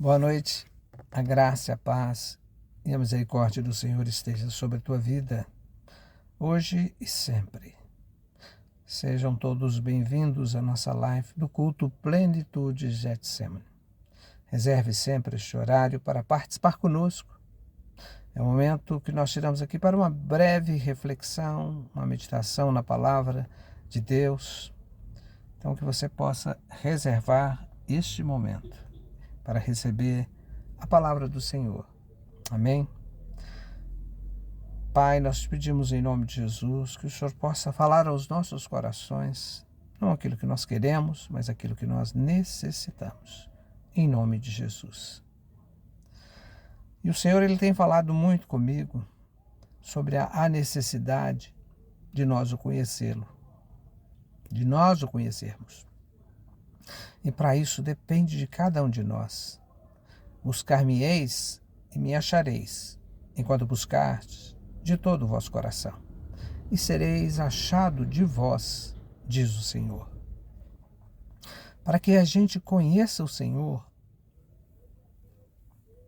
Boa noite, a graça, a paz e a misericórdia do Senhor esteja sobre a tua vida, hoje e sempre. Sejam todos bem-vindos à nossa live do culto Plenitude Getsemane. Reserve sempre este horário para participar conosco. É o momento que nós tiramos aqui para uma breve reflexão, uma meditação na palavra de Deus. Então, que você possa reservar este momento para receber a palavra do Senhor. Amém? Pai, nós te pedimos em nome de Jesus que o Senhor possa falar aos nossos corações, não aquilo que nós queremos, mas aquilo que nós necessitamos, em nome de Jesus. E o Senhor, Ele tem falado muito comigo sobre a necessidade de nós o conhecê-lo, de nós o conhecermos. E para isso depende de cada um de nós. Buscar-me-eis e me achareis, enquanto buscardes de todo o vosso coração, e sereis achado de vós, diz o Senhor. Para que a gente conheça o Senhor,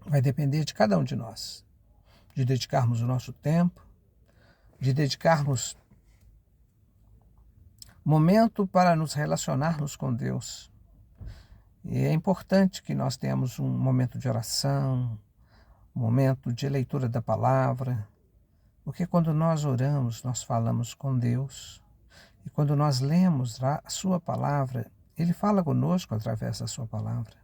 vai depender de cada um de nós, de dedicarmos o nosso tempo, de dedicarmos momento para nos relacionarmos com Deus. E é importante que nós tenhamos um momento de oração, um momento de leitura da palavra, porque quando nós oramos, nós falamos com Deus. E quando nós lemos a sua palavra, Ele fala conosco através da sua palavra.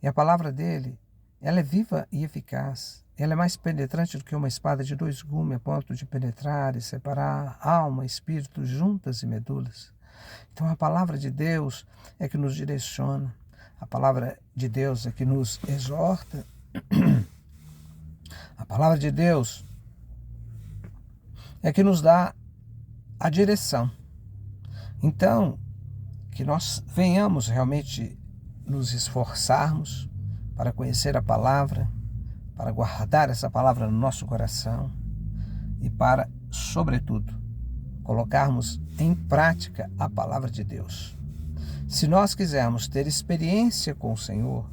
E a palavra dele, ela é viva e eficaz. Ela é mais penetrante do que uma espada de dois gumes, a ponto de penetrar e separar alma, espírito, juntas e medulas. Então a palavra de Deus é que nos direciona. A palavra de Deus é que nos exorta. A palavra de Deus é que nos dá a direção. Então, que nós venhamos realmente nos esforçarmos para conhecer a palavra, para guardar essa palavra no nosso coração e para, sobretudo, colocarmos em prática a palavra de Deus. Se nós quisermos ter experiência com o Senhor,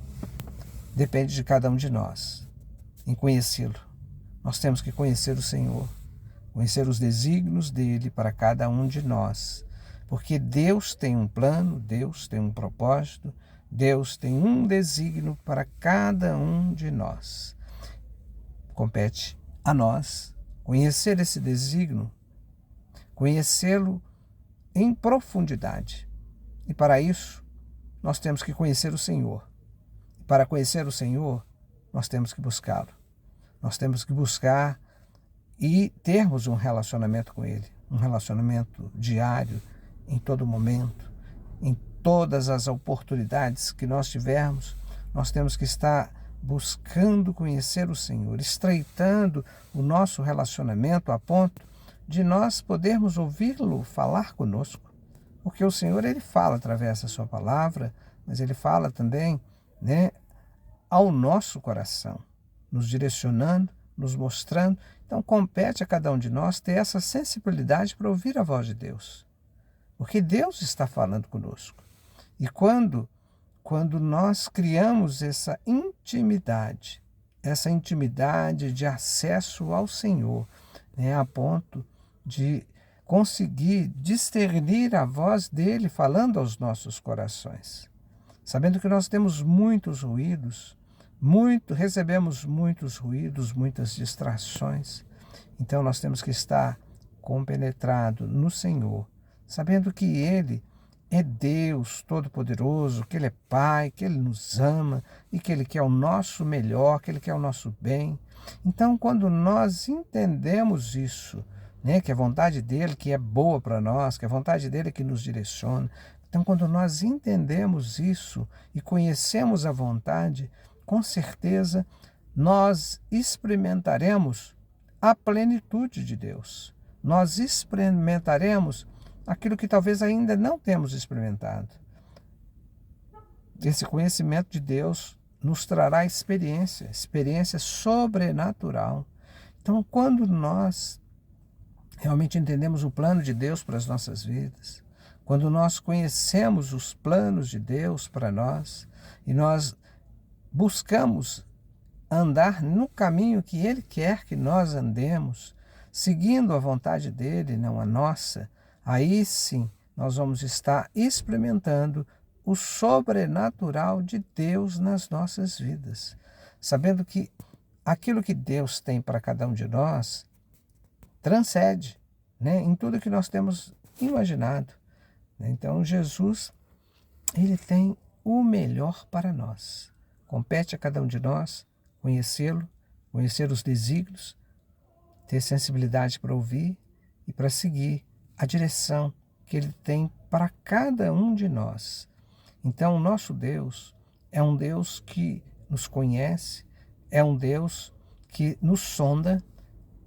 depende de cada um de nós em conhecê-lo. Nós temos que conhecer o Senhor, conhecer os desígnios dele para cada um de nós, porque Deus tem um plano, Deus tem um propósito, Deus tem um desígnio para cada um de nós. Compete a nós conhecer esse desígnio, conhecê-lo em profundidade. E para isso, nós temos que conhecer o Senhor. E para conhecer o Senhor, nós temos que buscá-lo. Nós temos que buscar e termos um relacionamento com Ele, um relacionamento diário, em todo momento, em todas as oportunidades que nós tivermos, nós temos que estar buscando conhecer o Senhor, estreitando o nosso relacionamento a ponto de nós podermos ouvi-lo falar conosco. Porque o Senhor, Ele fala através da sua palavra, mas Ele fala também, ao nosso coração, nos direcionando, nos mostrando. Então, compete a cada um de nós ter essa sensibilidade para ouvir a voz de Deus. Porque Deus está falando conosco. E quando nós criamos essa intimidade de acesso ao Senhor, a ponto de conseguir discernir a voz dele falando aos nossos corações. Sabendo que nós temos muitos ruídos, recebemos muitos ruídos, muitas distrações. Então nós temos que estar compenetrado no Senhor, sabendo que Ele é Deus Todo-Poderoso, que Ele é Pai, que Ele nos ama e que Ele quer o nosso melhor, que Ele quer o nosso bem. Então, quando nós entendemos isso, que a vontade dEle que é boa para nós, que a vontade dEle que nos direciona, então quando nós entendemos isso e conhecemos a vontade, com certeza nós experimentaremos a plenitude de Deus. Nós experimentaremos aquilo que talvez ainda não temos experimentado. Esse conhecimento de Deus nos trará experiência sobrenatural. Então, quando nós realmente entendemos o plano de Deus para as nossas vidas, quando nós conhecemos os planos de Deus para nós, e nós buscamos andar no caminho que Ele quer que nós andemos, seguindo a vontade dEle, não a nossa, aí sim nós vamos estar experimentando o sobrenatural de Deus nas nossas vidas, sabendo que aquilo que Deus tem para cada um de nós transcende, né, em tudo que nós temos imaginado. Então Jesus, Ele tem o melhor para nós. Compete a cada um de nós conhecê-lo, conhecer os desígnios, ter sensibilidade para ouvir e para seguir a direção que Ele tem para cada um de nós. Então, o nosso Deus é um Deus que nos conhece, é um Deus que nos sonda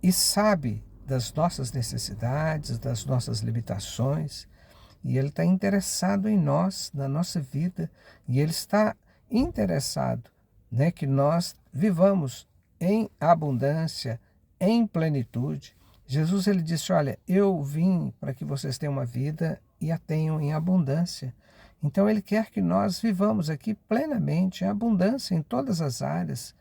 e sabe das nossas necessidades, das nossas limitações, e Ele está interessado em nós, na nossa vida, e Ele está interessado, né, que nós vivamos em abundância, em plenitude. Jesus, Ele disse, olha, eu vim para que vocês tenham uma vida e a tenham em abundância. Então Ele quer que nós vivamos aqui plenamente, em abundância em todas as áreas,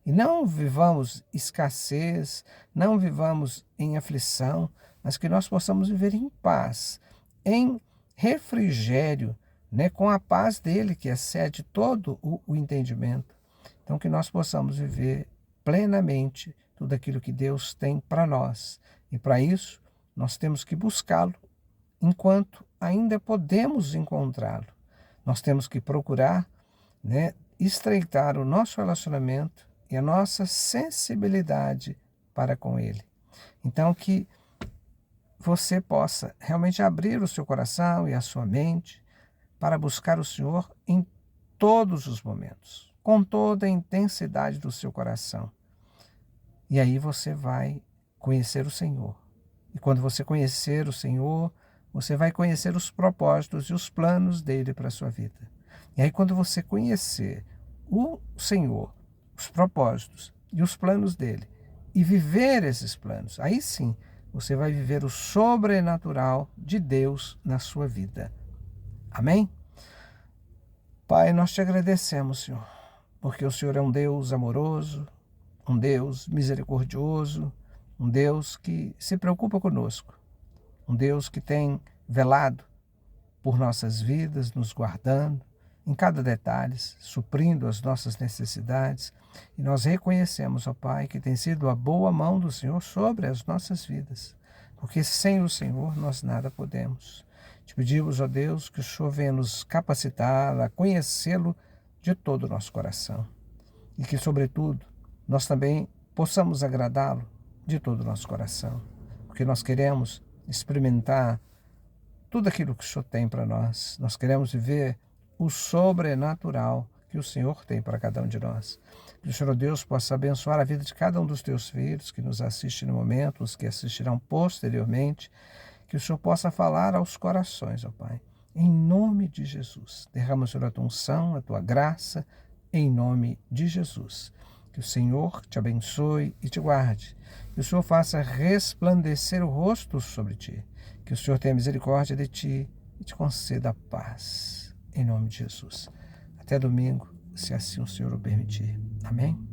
e não vivamos escassez, não vivamos em aflição, mas que nós possamos viver em paz, em refrigério, né, com a paz dele que excede todo o entendimento. Então que nós possamos viver plenamente tudo aquilo que Deus tem para nós. E para isso nós temos que buscá-lo enquanto ainda podemos encontrá-lo. Nós temos que procurar, né, estreitar o nosso relacionamento e a nossa sensibilidade para com Ele. Então que você possa realmente abrir o seu coração e a sua mente para buscar o Senhor em todos os momentos, com toda a intensidade do seu coração. E aí você vai conhecer o Senhor. E quando você conhecer o Senhor, você vai conhecer os propósitos e os planos dele para a sua vida. E aí quando você conhecer o Senhor, os propósitos e os planos dele, e viver esses planos, aí sim você vai viver o sobrenatural de Deus na sua vida. Amém? Pai, nós te agradecemos, Senhor, porque o Senhor é um Deus amoroso, um Deus misericordioso, um Deus que se preocupa conosco, um Deus que tem velado por nossas vidas, nos guardando em cada detalhe, suprindo as nossas necessidades. E nós reconhecemos, ó Pai, que tem sido a boa mão do Senhor sobre as nossas vidas, porque sem o Senhor nós nada podemos. Te pedimos, ó Deus, que o Senhor venha nos capacitar a conhecê-lo de todo o nosso coração e que, sobretudo, nós também possamos agradá-lo de todo o nosso coração, porque nós queremos experimentar tudo aquilo que o Senhor tem para nós. Nós queremos viver o sobrenatural que o Senhor tem para cada um de nós. Que o Senhor Deus possa abençoar a vida de cada um dos teus filhos que nos assistem no momento, os que assistirão posteriormente. Que o Senhor possa falar aos corações, ó Pai. Em nome de Jesus. Derrama, Senhor, a tua unção, a tua graça, em nome de Jesus. Que o Senhor te abençoe e te guarde. Que o Senhor faça resplandecer o rosto sobre ti. Que o Senhor tenha misericórdia de ti e te conceda a paz. Em nome de Jesus. Até domingo, se assim o Senhor o permitir. Amém?